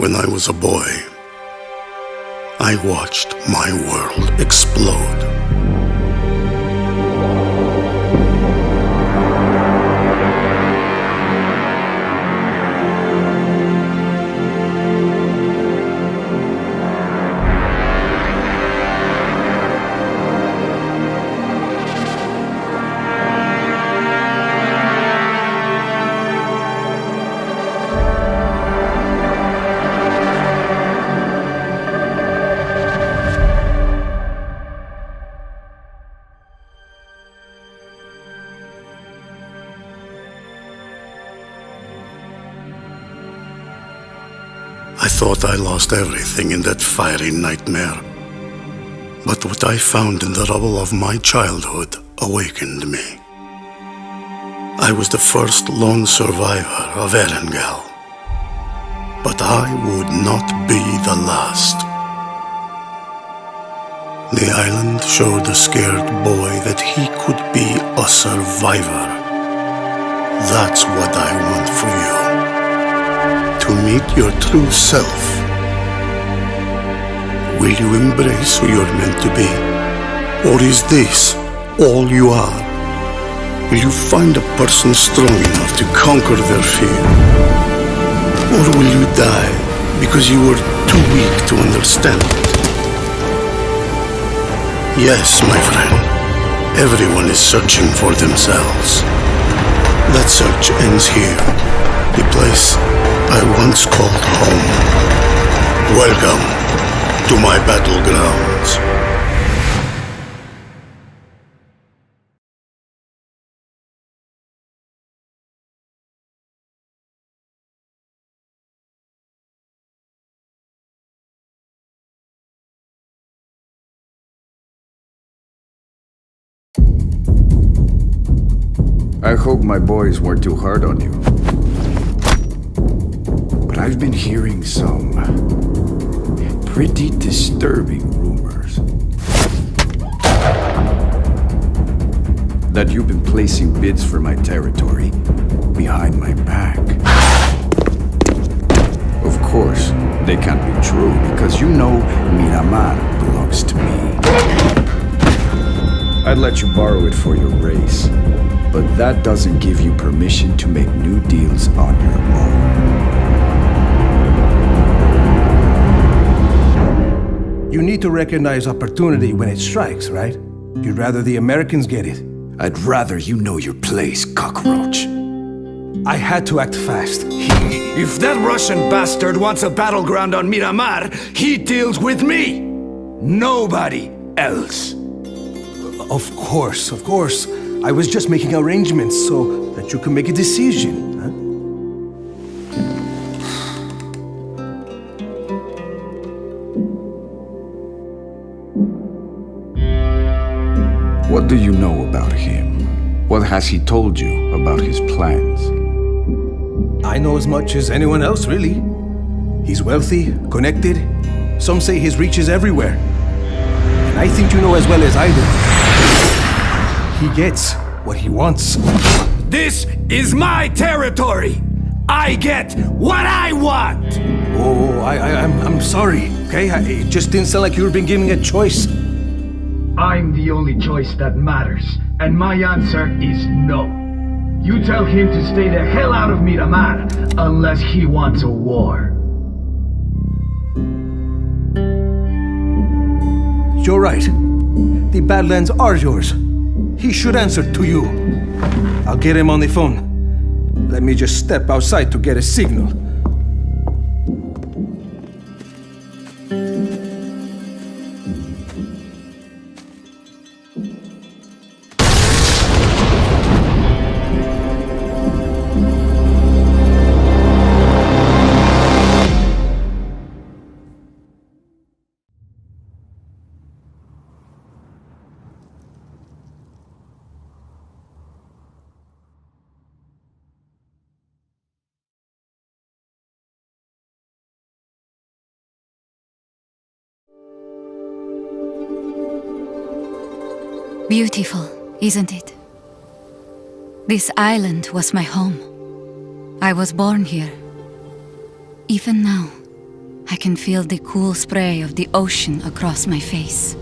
When I was a boy, I watched my world explode. I thought I lost everything in that fiery nightmare. But what I found in the rubble of my childhood awakened me. I was the first lone survivor of Erengel. But I would not be the last. The island showed a scared boy that he could be a survivor. That's what I want for you. To meet your true self. Will you embrace who you're meant to be? Or is this all you are? Will you find a person strong enough to conquer their fear? Or will you die because you were too weak to understand it? Yes, my friend, everyone is searching for themselves. That search ends here, the place I once called home. Welcome to my battlegrounds. I hope my boys weren't too hard on you. But I've been hearing some pretty disturbing rumors that you've been placing bids for my territory behind my back. Of course, they can't be true because you know Miramar belongs to me. I'd let you borrow it for your race, but that doesn't give you permission to make new deals on your own. You need to recognize opportunity when it strikes, right? You'd rather the Americans get it. I'd rather you know your place, cockroach. I had to act fast. If that Russian bastard wants a battleground on Miramar, he deals with me! Nobody else. Of course. I was just making arrangements so that you can make a decision, huh? What do you know about him? What has he told you about his plans? I know as much as anyone else, really. He's wealthy, connected. Some say his reach is everywhere. And I think you know as well as I do. He gets what he wants. This is my territory! I get what I want! Oh, I'm sorry, okay? It just didn't sound like you were being given a choice. I'm the only choice that matters, and my answer is no. You tell him to stay the hell out of Miramar, unless he wants a war. You're right. The Badlands are yours. He should answer to you. I'll get him on the phone. Let me just step outside to get a signal. Beautiful, isn't it? This island was my home. I was born here. Even now, I can feel the cool spray of the ocean across my face.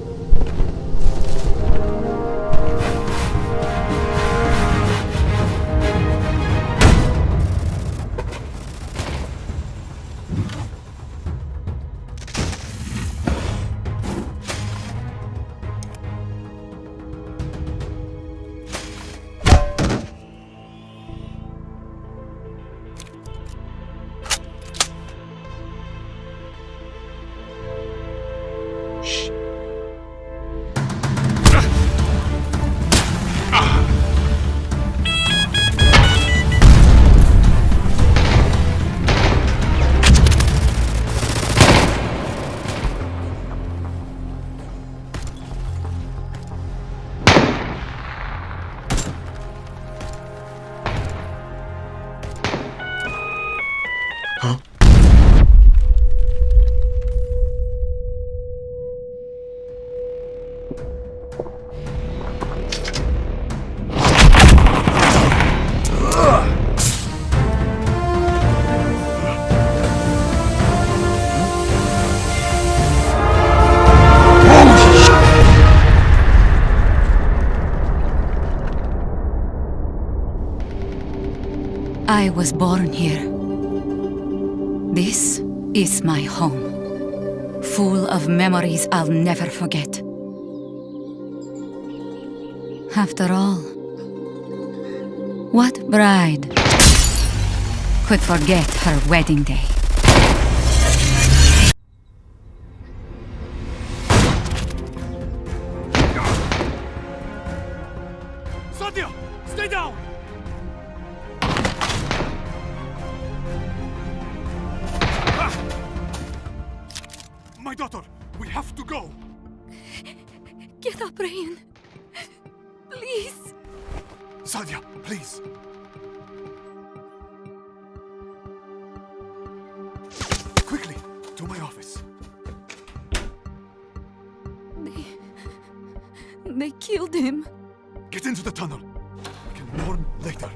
I was born here. This is my home, full of memories I'll never forget. After all, what bride could forget her wedding day? Satya, stay down! My daughter, we have to go! Get up, Ryan. Please. Sadia, please! Quickly, to my office. They killed him. Get into the tunnel. We can mourn later.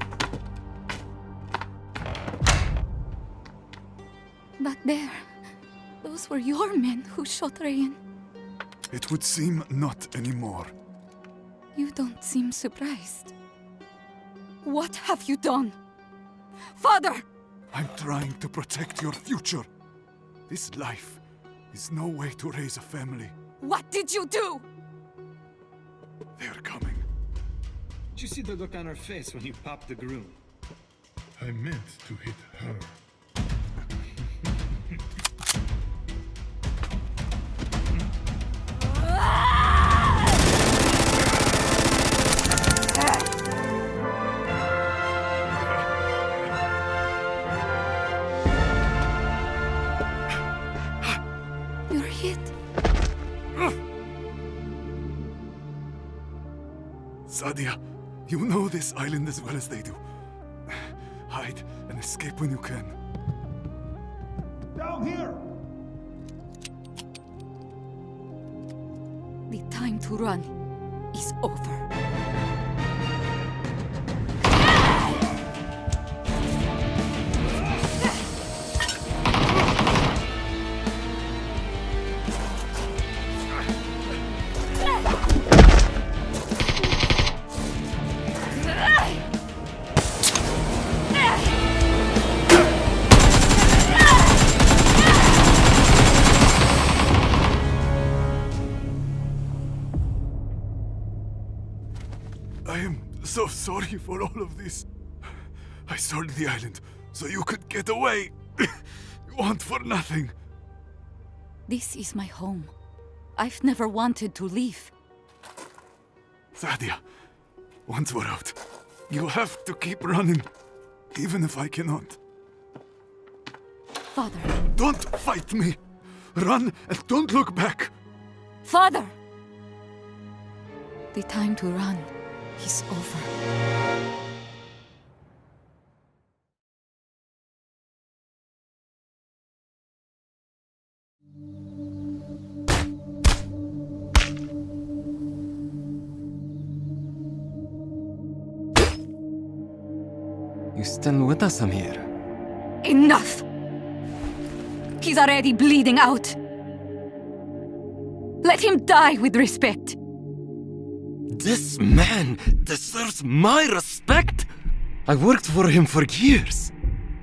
Back there, those were your men who shot Ryan. It would seem not anymore. You don't seem surprised. What have you done? Father! I'm trying to protect your future. This life is no way to raise a family. What did you do? They're coming. Did you see the look on her face when you popped the groom? I meant to hit her. You're hit. Sadia, you know this island as well as they do. Hide and escape when you can. Down here! The time to run is over. I am so sorry for all of this. I sold the island so you could get away. You want for nothing. This is my home. I've never wanted to leave. Sadia, once we're out, you have to keep running, even if I cannot. Father. Don't fight me. Run and don't look back. Father! The time to run is over. You still with us, Amir? Enough! He's already bleeding out. Let him die with respect. This man deserves my respect. I worked for him for years.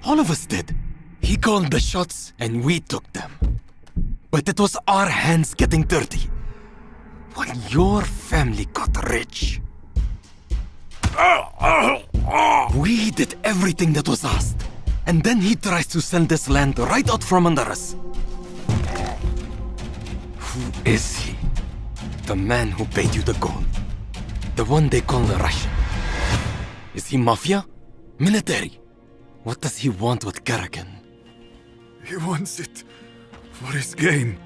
All of us did. He called the shots and we took them. But it was our hands getting dirty. When your family got rich. We did everything that was asked. And then he tries to sell this land right out from under us. Who is he? The man who paid you the gold. The one they call the Russian. Is he mafia? Military? What does he want with Karakin? He wants it for his game.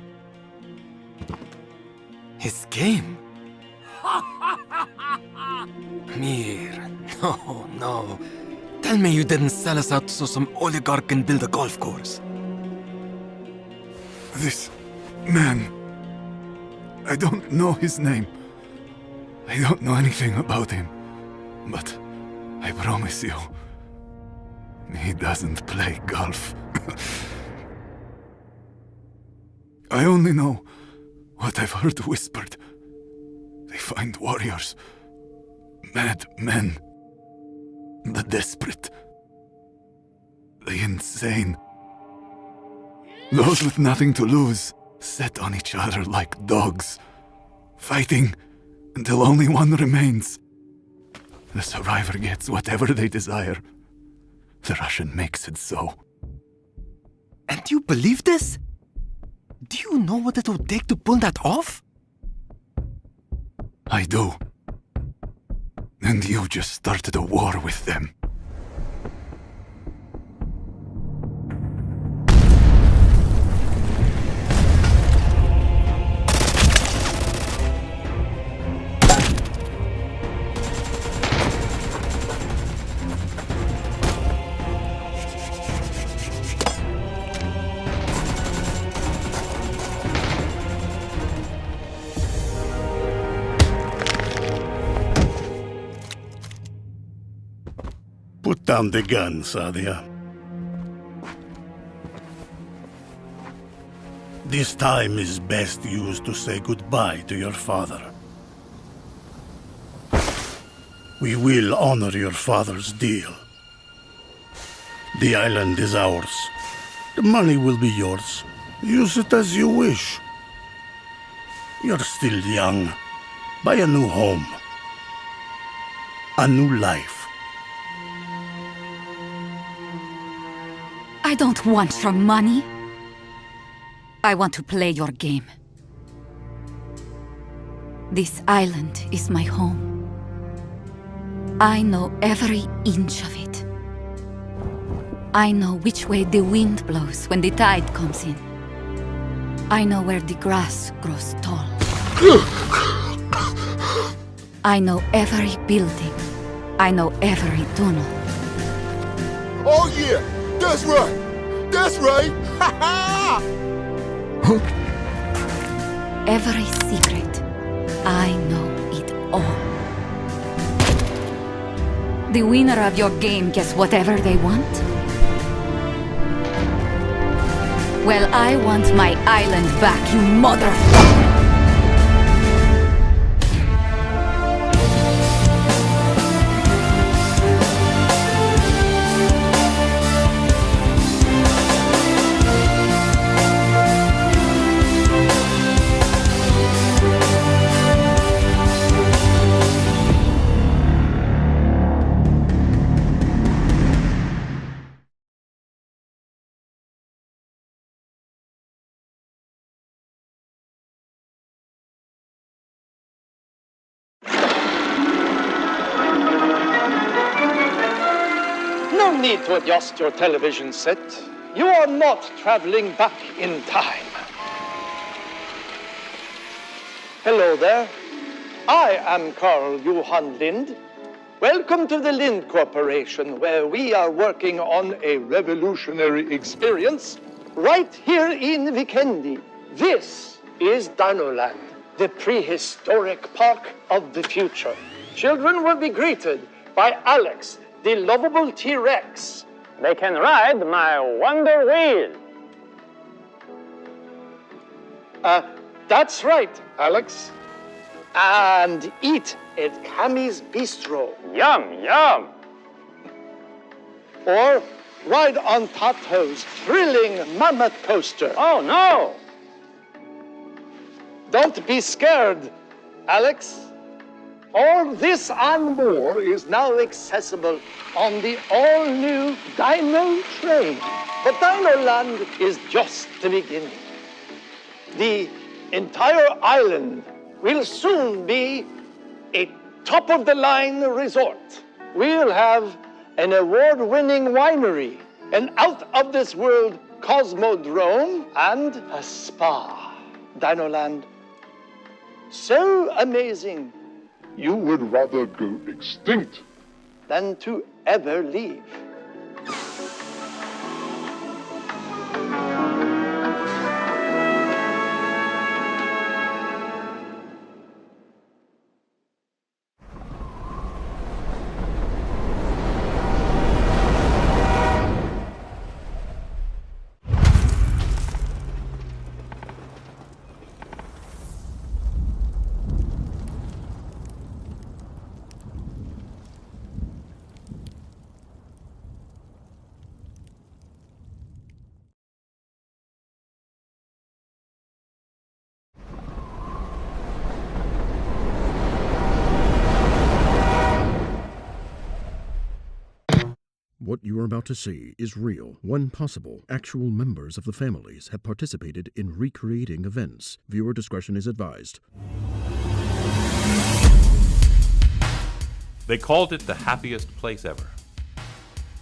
His game? Mir, no. Tell me you didn't sell us out so some oligarch can build a golf course. This man... I don't know his name. I don't know anything about him. But I promise you, he doesn't play golf. I only know what I've heard whispered. They find warriors, mad men, the desperate, the insane, those with nothing to lose, set on each other like dogs, fighting until only one remains. The survivor gets whatever they desire. The Russian makes it so. And you believe this? Do you know what it would take to pull that off? I do. And you just started a war with them. Put down the gun, Sadia. This time is best used to say goodbye to your father. We will honor your father's deal. The island is ours. The money will be yours. Use it as you wish. You're still young. Buy a new home. A new life. I don't want your money. I want to play your game. This island is my home. I know every inch of it. I know which way the wind blows when the tide comes in. I know where the grass grows tall. I know every building. I know every tunnel. Oh yeah! That's right! That's right! Ha ha! Every secret. I know it all. The winner of your game gets whatever they want? Well, I want my island back, you motherfucker! No need to adjust your television set. You are not traveling back in time. Hello there. I am Carl Johan Lind. Welcome to the Lind Corporation, where we are working on a revolutionary experience right here in Vikendi. This is Dinoland, the prehistoric park of the future. Children will be greeted by Alex, the lovable T-Rex. They can ride my Wonder Wheel. That's right, Alex. And eat at Cammy's Bistro. Yum, yum. Or ride on Tato's thrilling mammoth coaster. Oh, no. Don't be scared, Alex. All this and more is now accessible on the all-new Dino train. But Dino Land is just the beginning. The entire island will soon be a top-of-the-line resort. We'll have an award-winning winery, an out-of-this-world cosmodrome, and a spa. Dino Land, so amazing, You would rather go extinct than to ever leave. What you are about to see is real. One possible, actual members of the families have participated in recreating events. Viewer discretion is advised. They called it the happiest place ever.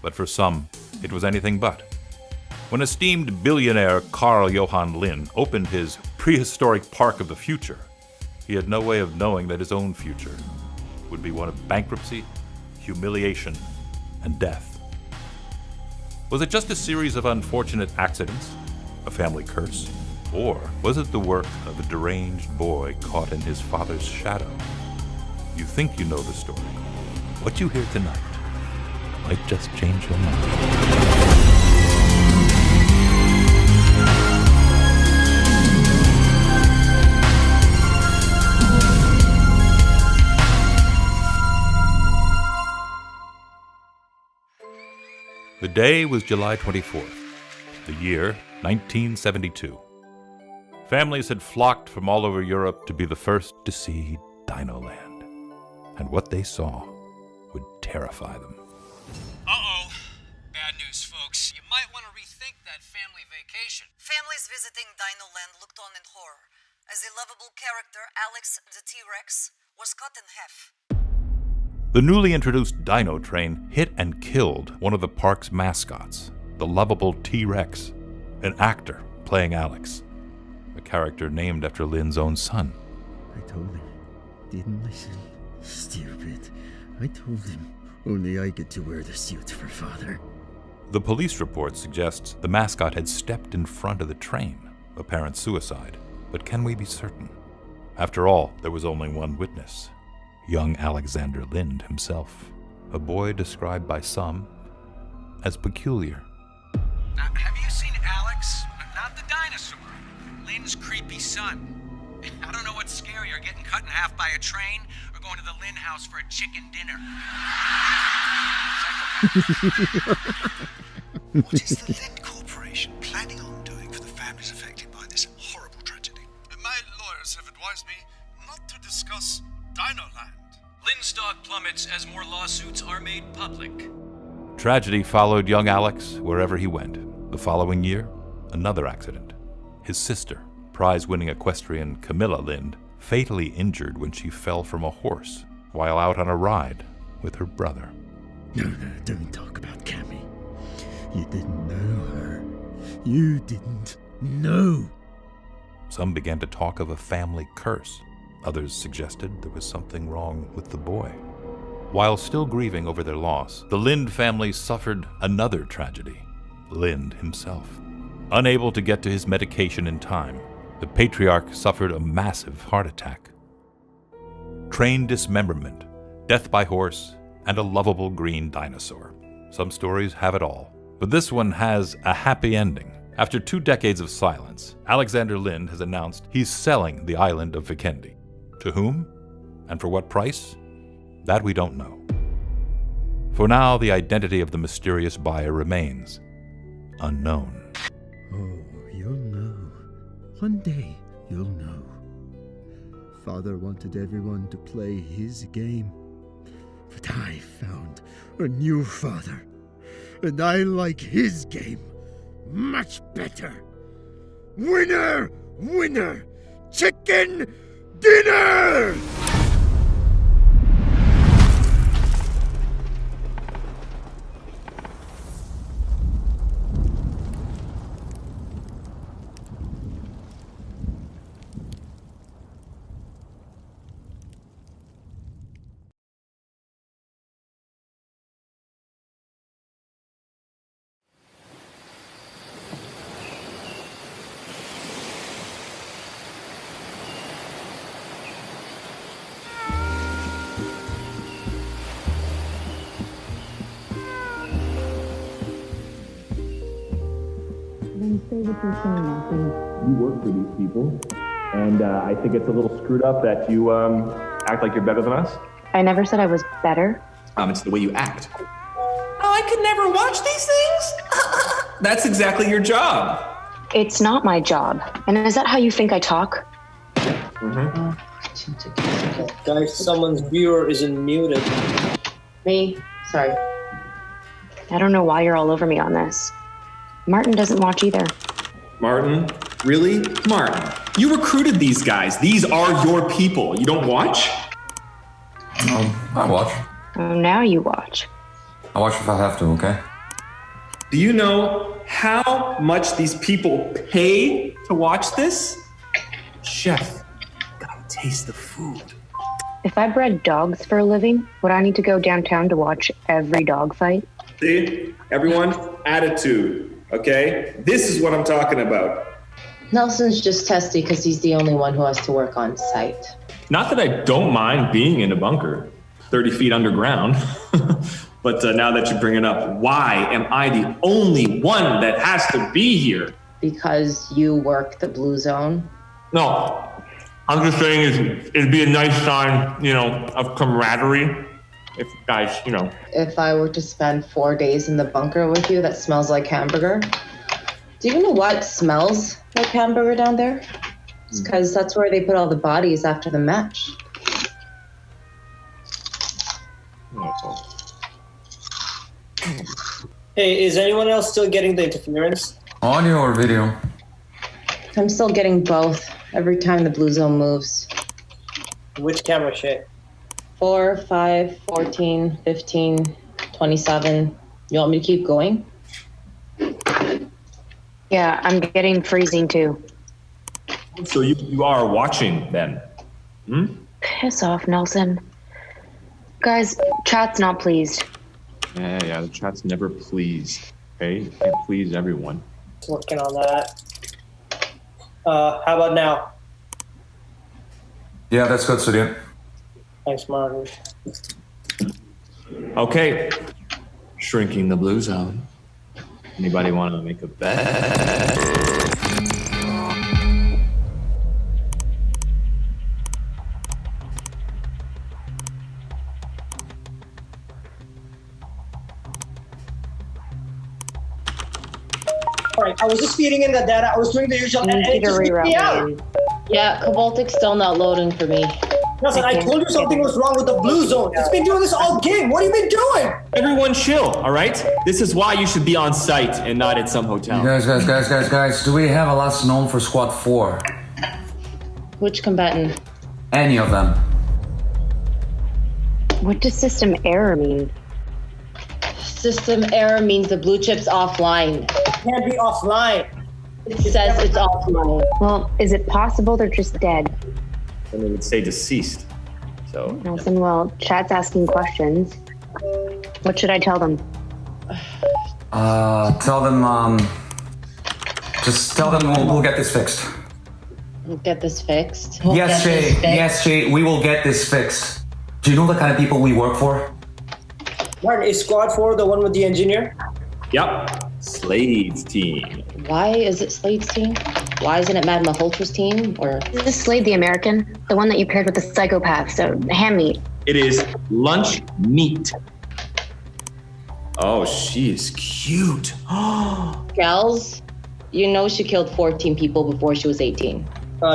But for some, it was anything but. When esteemed billionaire Carl Johan Lind opened his prehistoric park of the future, he had no way of knowing that his own future would be one of bankruptcy, humiliation, and death. Was it just a series of unfortunate accidents, a family curse, or was it the work of a deranged boy caught in his father's shadow? You think you know the story. What you hear tonight might just change your mind. The day was July 24th, the year 1972. Families had flocked from all over Europe to be the first to see Dino Land. And what they saw would terrify them. Uh-oh. Bad news, folks. You might want to rethink that family vacation. Families visiting Dino Land looked on in horror as the lovable character Alex the T-Rex was cut in half. The newly introduced Dino train hit and killed one of the park's mascots, the lovable T-Rex, an actor playing Alex, a character named after Lynn's own son. I told him. Didn't listen. Stupid. I told him. Only I get to wear the suit for father. The police report suggests the mascot had stepped in front of the train, apparent suicide. But can we be certain? After all, there was only one witness. Young Alexander Lind himself, a boy described by some as peculiar. Now, have you seen Alex? Not the dinosaur. Lynn's creepy son. I don't know what's scarier, getting cut in half by a train or going to the Lynn house for a chicken dinner. What is the Lynn Corporation planning on doing for the families affected by this horrible tragedy? My lawyers have advised me not to discuss Dino Land. Lynn's stock plummets as more lawsuits are made public. Tragedy followed young Alex wherever he went. The following year, another accident. His sister, prize-winning equestrian Camilla Lind, fatally injured when she fell from a horse while out on a ride with her brother. No, don't talk about Cammy. You didn't know her. You didn't know. Some began to talk of a family curse. Others suggested there was something wrong with the boy. While still grieving over their loss, the Lind family suffered another tragedy. Lind himself. Unable to get to his medication in time, the patriarch suffered a massive heart attack. Train dismemberment, death by horse, and a lovable green dinosaur. Some stories have it all, but this one has a happy ending. After 2 decades of silence, Alexander Lind has announced he's selling the island of Vikendi. To whom? And for what price? That we don't know. For now, the identity of the mysterious buyer remains unknown. Oh, you'll know. One day, you'll know. Father wanted everyone to play his game. But I found a new father. And I like his game much better. Winner! Winner! Chicken dinner! You work for these people, and I think it's a little screwed up that you act like you're better than us. I never said I was better. It's the way you act. Oh, I could never watch these things? That's exactly your job. It's not my job. And is that how you think I talk? Guys, someone's viewer isn't muted. Me? Sorry. I don't know why you're all over me on this. Martin doesn't watch either. Martin? Really? Martin, you recruited these guys. These are your people. You don't watch? I watch. Oh, now you watch. I watch if I have to, okay? Do you know how much these people pay to watch this? Chef, gotta taste the food. If I bred dogs for a living, would I need to go downtown to watch every dog fight? See? Everyone, attitude. Okay? This is what I'm talking about. Nelson's just testy because he's the only one who has to work on site. Not that I don't mind being in a bunker, 30 feet underground. But now that you bring it up, why am I the only one that has to be here? Because you work the blue zone? No, I'm just saying it'd be a nice sign, of camaraderie. If guys, If I were to spend 4 days in the bunker with you that smells like hamburger, do you know what smells like hamburger down there? It's because that's where they put all the bodies after the match. Hey, is anyone else still getting the interference? Audio or video? I'm still getting both every time the blue zone moves. Which camera shit? 4, 5, 14, 15, 27. You want me to keep going? Yeah, I'm getting freezing too. So you are watching then? Piss off, Nelson. Guys, chat's not pleased. Yeah, the chat's never pleased. Okay, you can't please everyone. Working on that. How about now? Yeah, that's good, Studio. Thanks, Martin. Okay, shrinking the blue zone. Anybody want to make a bet? Alright, I was just feeding in the data. I was doing the usual, and it just kicked me out. Yeah, Cobaltic's still not loading for me. Listen, I told you something was wrong with the blue zone. It's been doing this all game. What have you been doing? Everyone chill, all right? This is why you should be on site and not at some hotel. Guys, do we have a last known for Squad 4? Which combatant? Any of them. What does system error mean? System error means the blue chip's offline. It can't be offline. It says it's offline. Well, is it possible they're just dead? And it would say deceased. So Nelson, well, chat's asking questions. What should I tell them? Tell them, just tell them we'll get this fixed. We'll get this fixed? Yes, Jay, we will get this fixed. Do you know the kind of people we work for? Martin, is Squad 4 the one with the engineer? Yep. Slade's team. Why is it Slade's team? Why isn't it Mad Malholtra's team? Or is this Slade the American? The one that you paired with the psychopath, so ham meat. It is lunch meat. Oh, she is cute. Gals, you know she killed 14 people before she was 18.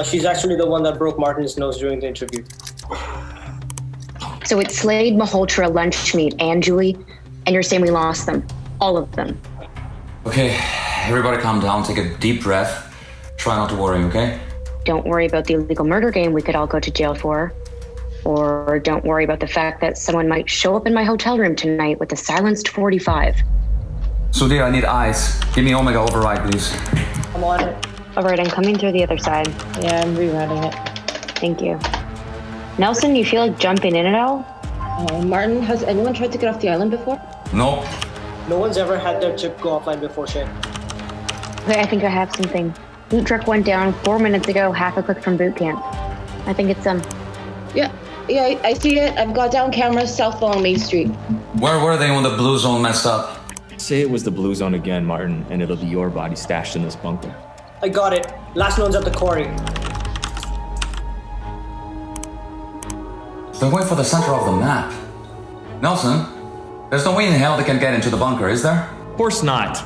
She's actually the one that broke Martin's nose during the interview. So it's Slade, Malhotra, lunch meat, and Julie, and you're saying we lost them. All of them. Okay, everybody calm down, take a deep breath. Try not to worry, okay? Don't worry about the illegal murder game we could all go to jail for. Or don't worry about the fact that someone might show up in my hotel room tonight with a silenced 45. Sudhir, I need eyes. Give me Omega override, please. I'm on it. All right, I'm coming through the other side. Yeah, I'm rewriting it. Thank you. Nelson, you feel like jumping in at all? Martin, has anyone tried to get off the island before? No. No one's ever had their chip go offline before, Shay. Okay, I think I have something. Boot truck went down 4 minutes ago, half a click from boot camp. I think it's Yeah, I see it. I've got down cameras south along Main Street. Where were they when the blue zone messed up? Say it was the blue zone again, Martin, and it'll be your body stashed in this bunker. I got it. Last one's at the quarry. They're going for the center of the map. Nelson, there's no way in hell they can get into the bunker, is there? Of course not.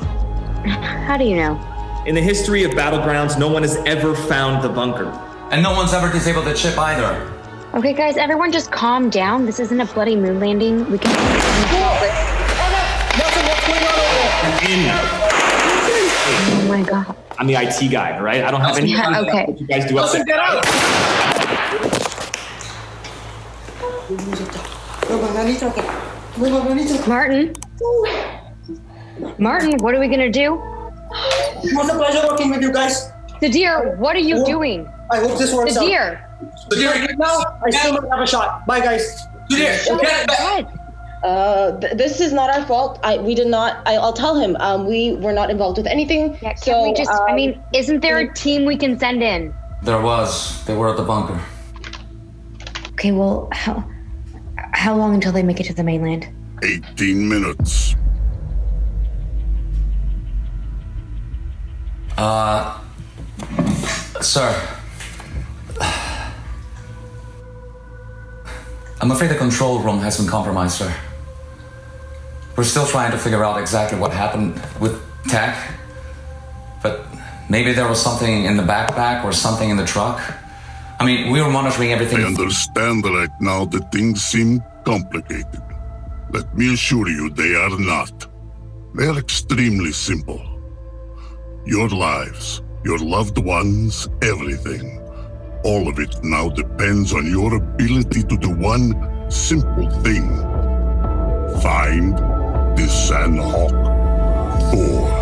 How do you know? In the history of Battlegrounds, no one has ever found the bunker. And no one's ever disabled the chip either. Okay, guys, everyone just calm down. This isn't a bloody moon landing. We can... Nelson, what's going on over there? Oh my God. I'm the IT guy, all right? I don't have any idea okay. what you guys do Nelson, up get there. out! Martin, what are we gonna do? It was a pleasure working with you guys. Sadir, what are you doing? I hope this works out. Sadir, now, I still might have a shot. Bye, guys. This is not our fault. We did not. I'll tell him. We were not involved with anything. Yeah, can we just? I mean, isn't there a team we can send in? There was. They were at the bunker. Okay, well, how long until they make it to the mainland? 18 minutes. Sir. I'm afraid the control room has been compromised, sir. We're still trying to figure out exactly what happened with Tech. But maybe there was something in the backpack or something in the truck. I mean, we were monitoring everything. I understand right now that things seem complicated. Let me assure you they are not. They are extremely simple. Your lives, your loved ones, everything. All of it now depends on your ability to do one simple thing. Find the Sandhawk 4.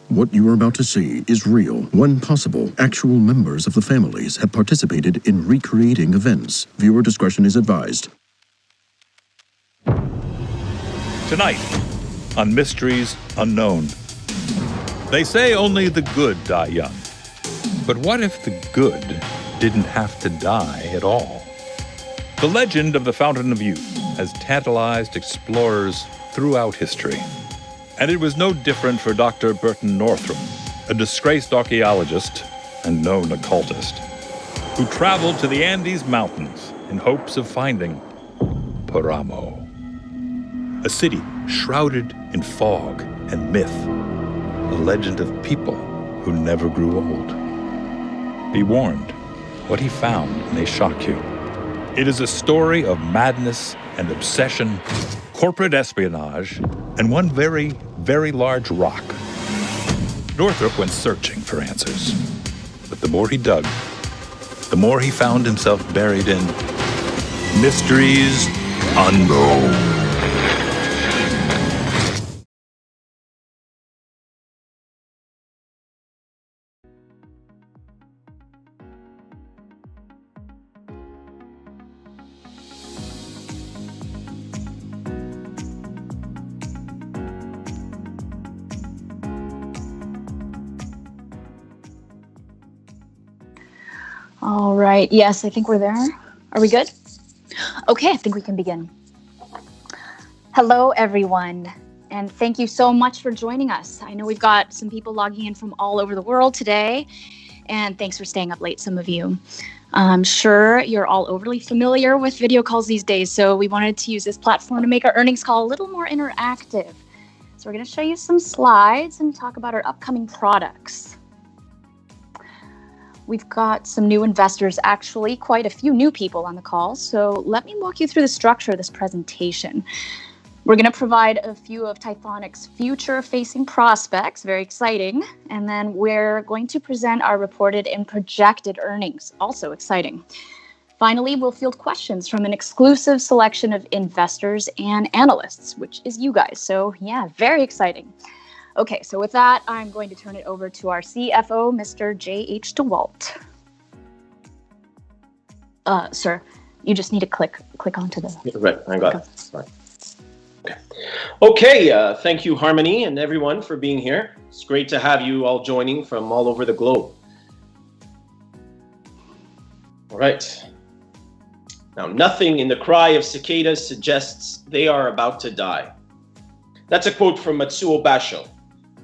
What you are about to see is real. One possible, actual members of the families have participated in recreating events. Viewer discretion is advised. Tonight, on Mysteries Unknown. They say only the good die young. But what if the good didn't have to die at all? The legend of the Fountain of Youth has tantalized explorers throughout history. And it was no different for Dr. Burton Northrup, a disgraced archaeologist and known occultist, who traveled to the Andes Mountains in hopes of finding Paramo, a city shrouded in fog and myth, a legend of people who never grew old. Be warned, what he found may shock you. It is a story of madness and obsession, corporate espionage, and one very, very large rock. Northrop went searching for answers. But the more he dug, the more he found himself buried in mysteries unknown. All right. Yes, I think we're there. Are we good? Okay, I think we can begin. Hello, everyone, and thank you so much for joining us. I know we've got some people logging in from all over the world today, and thanks for staying up late, some of you. I'm sure you're all overly familiar with video calls these days, so we wanted to use this platform to make our earnings call a little more interactive. So we're going to show you some slides and talk about our upcoming products. We've got some new investors, actually quite a few new people on the call, so let me walk you through the structure of this presentation. We're going to provide a few of Tithonic's future-facing prospects, very exciting, and then we're going to present our reported and projected earnings, also exciting. Finally, we'll field questions from an exclusive selection of investors and analysts, which is you guys, so yeah, very exciting. Okay, so with that, I'm going to turn it over to our CFO, Mr. J.H. DeWalt. Sir, you just need to click onto the... Right, I got it. Sorry. Okay, thank you, Harmony, and everyone for being here. It's great to have you all joining from all over the globe. All right. Now, nothing in the cry of cicadas suggests they are about to die. That's a quote from Matsuo Basho.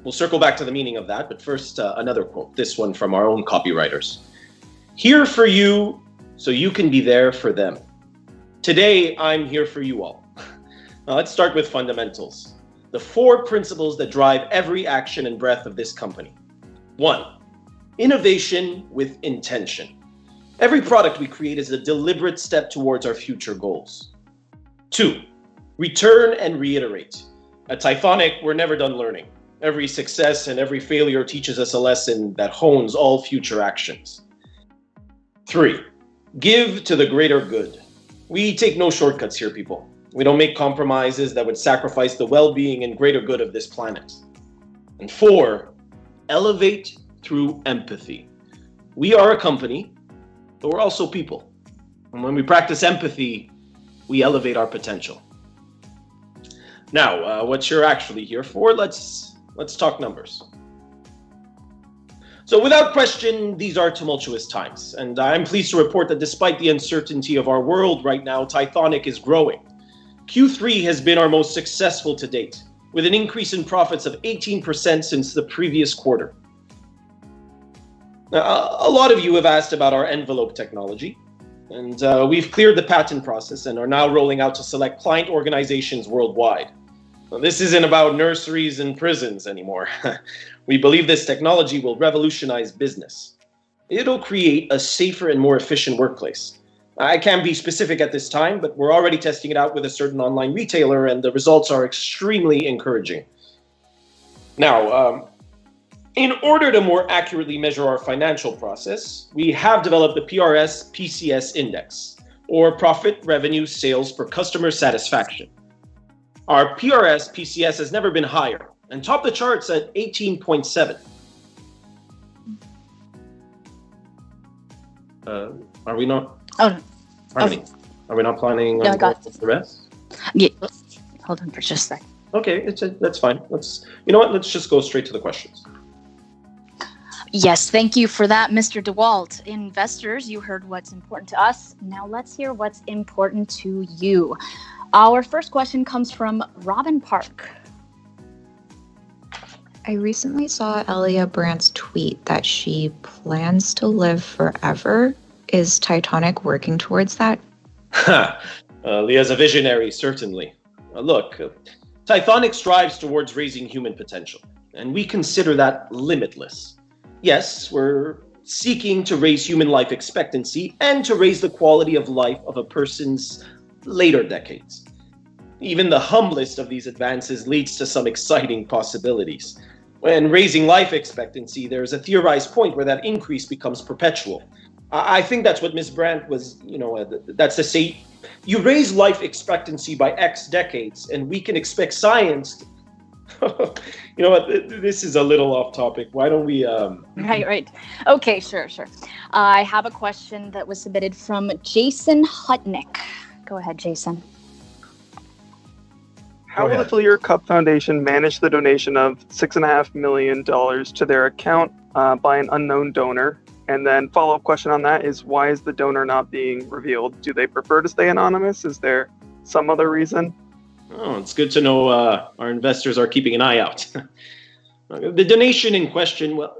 We'll circle back to the meaning of that, but first, another quote, this one from our own copywriters. Here for you, so you can be there for them. Today, I'm here for you all. Now, let's start with fundamentals. The 4 principles that drive every action and breath of this company. 1, innovation with intention. Every product we create is a deliberate step towards our future goals. 2, return and reiterate. At Tithonic, we're never done learning. Every success and every failure teaches us a lesson that hones all future actions. 3, give to the greater good. We take no shortcuts here, people. We don't make compromises that would sacrifice the well-being and greater good of this planet. And 4, elevate through empathy. We are a company, but we're also people. And when we practice empathy, we elevate our potential. Now, what you're actually here for, let's talk numbers. So without question, these are tumultuous times. And I'm pleased to report that despite the uncertainty of our world right now, Tithonic is growing. Q3 has been our most successful to date, with an increase in profits of 18% since the previous quarter. Now, a lot of you have asked about our envelope technology, and we've cleared the patent process and are now rolling out to select client organizations worldwide. Now, this isn't about nurseries and prisons anymore. We believe this technology will revolutionize business. It'll create a safer and more efficient workplace. I can't be specific at this time, but we're already testing it out with a certain online retailer, and the results are extremely encouraging. Now, in order to more accurately measure our financial process, we have developed the PRS-PCS index, or Profit Revenue Sales per Customer Satisfaction. Our PRS-PCS has never been higher, and topped the charts at 18.7. Are we not? Oh, no. Harmony, are we not planning No, I got the rest? Yeah. Hold on for just a sec. Okay, that's fine. You know what? Let's just go straight to the questions. Yes, thank you for that, Mr. DeWalt. Investors, you heard what's important to us. Now let's hear what's important to you. Our first question comes from Robin Park. I recently saw Elia Brandt's tweet that she plans to live forever. Is Titonic working towards that? Leah's a visionary, certainly. Look, Tithonic strives towards raising human potential, and we consider that limitless. Yes, we're seeking to raise human life expectancy and to raise the quality of life of a person's later decades. Even the humblest of these advances leads to some exciting possibilities. When raising life expectancy, there's a theorized point where that increase becomes perpetual. I think that's what Ms. Brandt was, that's to say, you raise life expectancy by X decades, and we can expect science. You know what? This is a little off topic. Why don't we? Right. Okay, sure. I have a question that was submitted from Jason Hutnick. Go ahead, Jason. How will the Fleer Cup Foundation manage the donation of $6.5 million to their account by an unknown donor? And then follow-up question on that is, why is the donor not being revealed? Do they prefer to stay anonymous? Is there some other reason? Oh, it's good to know our investors are keeping an eye out. The donation in question, well,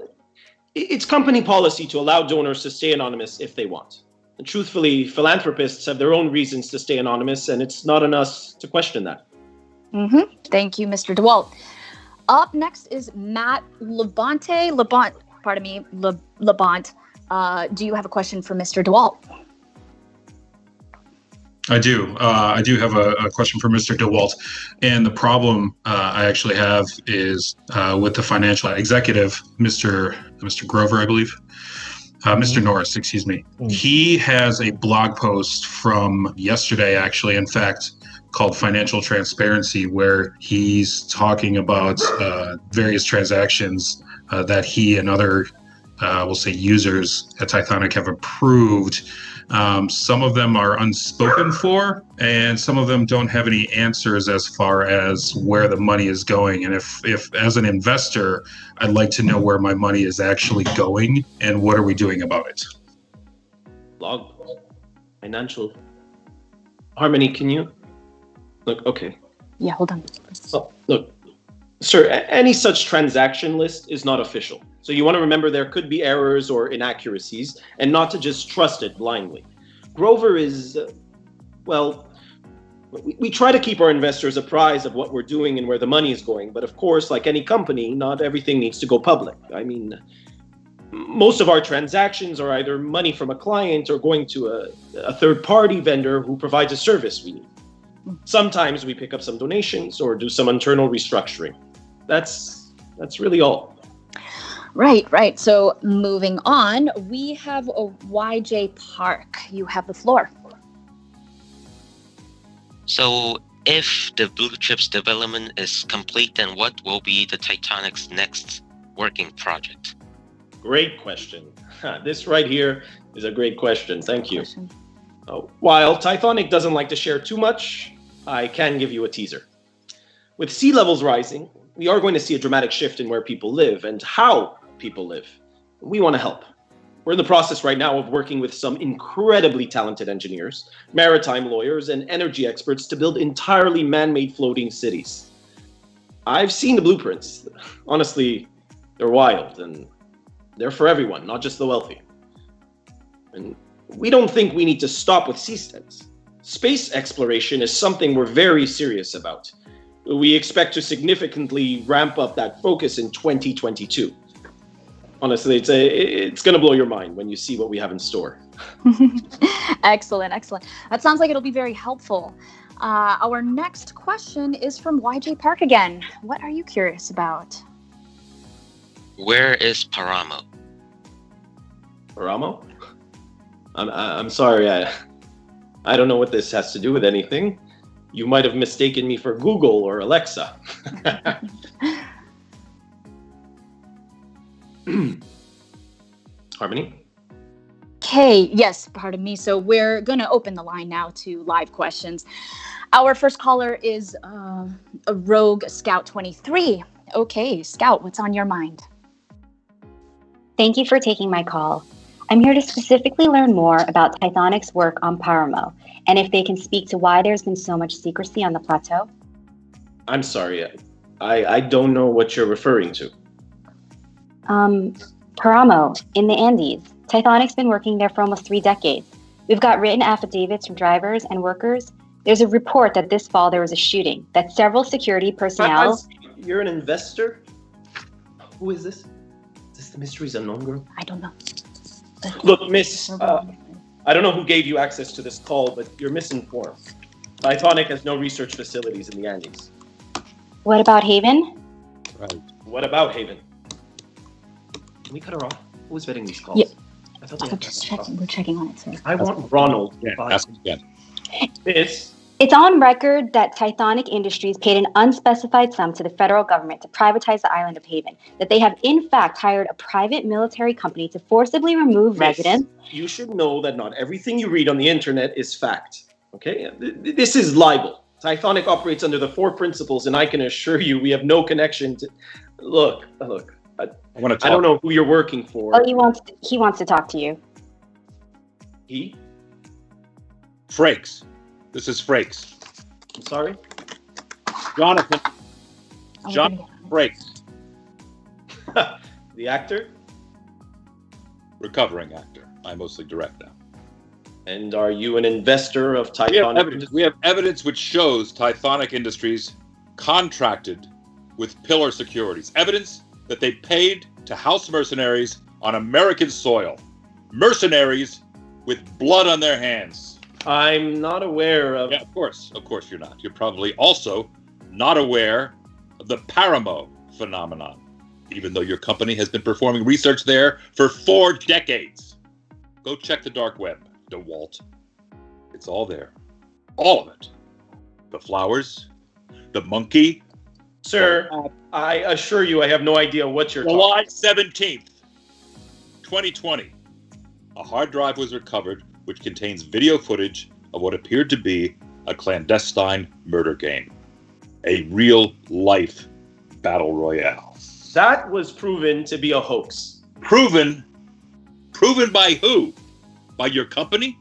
it's company policy to allow donors to stay anonymous if they want. And truthfully, philanthropists have their own reasons to stay anonymous, and it's not on us to question that. Thank you, Mr. DeWalt. Up next is Matt Labonte. Labont. Do you have a question for Mr. DeWalt? I do. I do have a question for Mr. DeWalt. And the problem I actually have is with the financial executive, Mr. Grover, I believe. Mr. Norris, excuse me. He has a blog post from yesterday, actually, in fact, called Financial Transparency, where he's talking about various transactions that he and other, we'll say, users at Tithonic have approved. Some of them are unspoken for, and some of them don't have any answers as far as where the money is going. And if as an investor, I'd like to know where my money is actually going and what are we doing about it. Log, financial. Harmony, can you? Look, okay. Yeah, hold on. Oh, look, sir, any such transaction list is not official. So you want to remember there could be errors or inaccuracies and not to just trust it blindly. Grover is, well, we try to keep our investors apprised of what we're doing and where the money is going. But of course, like any company, not everything needs to go public. I mean, most of our transactions are either money from a client or going to a third-party vendor who provides a service we need. Sometimes we pick up some donations or do some internal restructuring. That's really all. Right. So moving on, we have a YJ Park. You have the floor. So if the Blue Chips development is complete, then what will be the Titonic's next working project? Great question. This right here is a great question. Thank you. While Tithonic doesn't like to share too much, I can give you a teaser. With sea levels rising, we are going to see a dramatic shift in where people live and how people live. We want to help. We're in the process right now of working with some incredibly talented engineers, maritime lawyers, and energy experts to build entirely man-made floating cities. I've seen the blueprints. Honestly, they're wild, and they're for everyone, not just the wealthy. And we don't think we need to stop with seasteads. Space exploration is something we're very serious about. We expect to significantly ramp up that focus in 2022. Honestly, it's going to blow your mind when you see what we have in store. Excellent. That sounds like it'll be very helpful. Our next question is from YJ Park again. What are you curious about? Where is Paramo? Paramo? I'm sorry, I don't know what this has to do with anything. You might have mistaken me for Google or Alexa. Harmony? Okay, yes, pardon me. So we're going to open the line now to live questions. Our first caller is a Rogue Scout 23. Okay, Scout, what's on your mind? Thank you for taking my call. I'm here to specifically learn more about Tithonic's work on Paramo, and if they can speak to why there's been so much secrecy on the plateau. I'm sorry, I don't know what you're referring to. Paramo, in the Andes. Tithonic's been working there for almost 3 decades. We've got written affidavits from drivers and workers. There's a report that this fall there was a shooting, that several security personnel... You're an investor? Who is this? Is this the Mysteries Unknown girl? I don't know. Look, miss, I don't know who gave you access to this call, but you're misinformed. Tithonic has no research facilities in the Andes. What about Haven? Right. What about Haven? Can we cut her off? Who was vetting these calls? Yeah. I thought We're just checking. We're checking on it, sir. I want Ronald. Yeah, ask again. It's on record that Tithonic Industries paid an unspecified sum to the federal government to privatize the island of Haven, that they have in fact hired a private military company to forcibly remove residents. You should know that not everything you read on the internet is fact, okay? This is libel. Tithonic operates under the 4 principles, and I can assure you we have no connection to... Look, I want to talk. I don't know who you're working for. Oh, he wants to talk to you. He? Frakes. This is Frakes. I'm sorry? Jonathan Frakes. The actor? Recovering actor. I mostly direct now. And are you an investor of Tithonic? We have evidence which shows Tithonic Industries contracted with Pillar Securities. Evidence that they paid to house mercenaries on American soil. Mercenaries with blood on their hands. I'm not aware of... Yeah, of course you're not. You're probably also not aware of the Paramo phenomenon, even though your company has been performing research there for 4 decades. Go check the dark web, DeWalt. It's all there. All of it. The flowers, the monkey. Sir, I assure you I have no idea what you're July talking 17th, 2020. A hard drive was recovered which contains video footage of what appeared to be a clandestine murder game. A real-life battle royale. That was proven to be a hoax. Proven? Proven by who? By your company?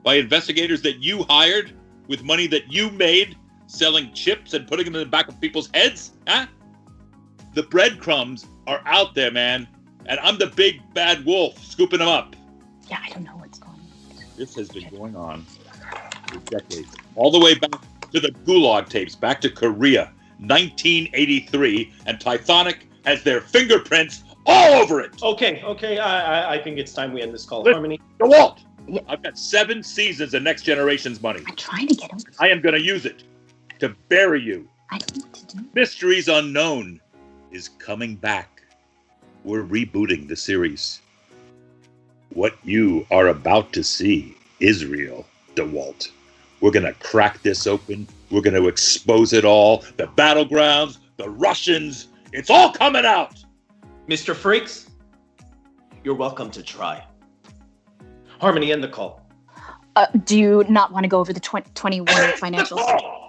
By investigators that you hired with money that you made selling chips and putting them in the back of people's heads? Huh? The breadcrumbs are out there, man. And I'm the big bad wolf scooping them up. Yeah, I don't know what's going on. This has been going on for decades. All the way back to the Gulag tapes, back to Korea, 1983, and Tithonic has their fingerprints all over it. Okay. I think it's time we end this call. Listen, Harmony. DeWalt, I've got 7 seasons of Next Generation's money. I'm trying to get him. I am going to use it to bury you. I don't know what to do. Mysteries Unknown is coming back. We're rebooting the series. What you are about to see is real, DeWalt. We're going to crack this open. We're going to expose it all. The battlegrounds, the Russians. It's all coming out. Mr. Frakes, you're welcome to try. Harmony, end the call. Do you not want to go over the 21 financials?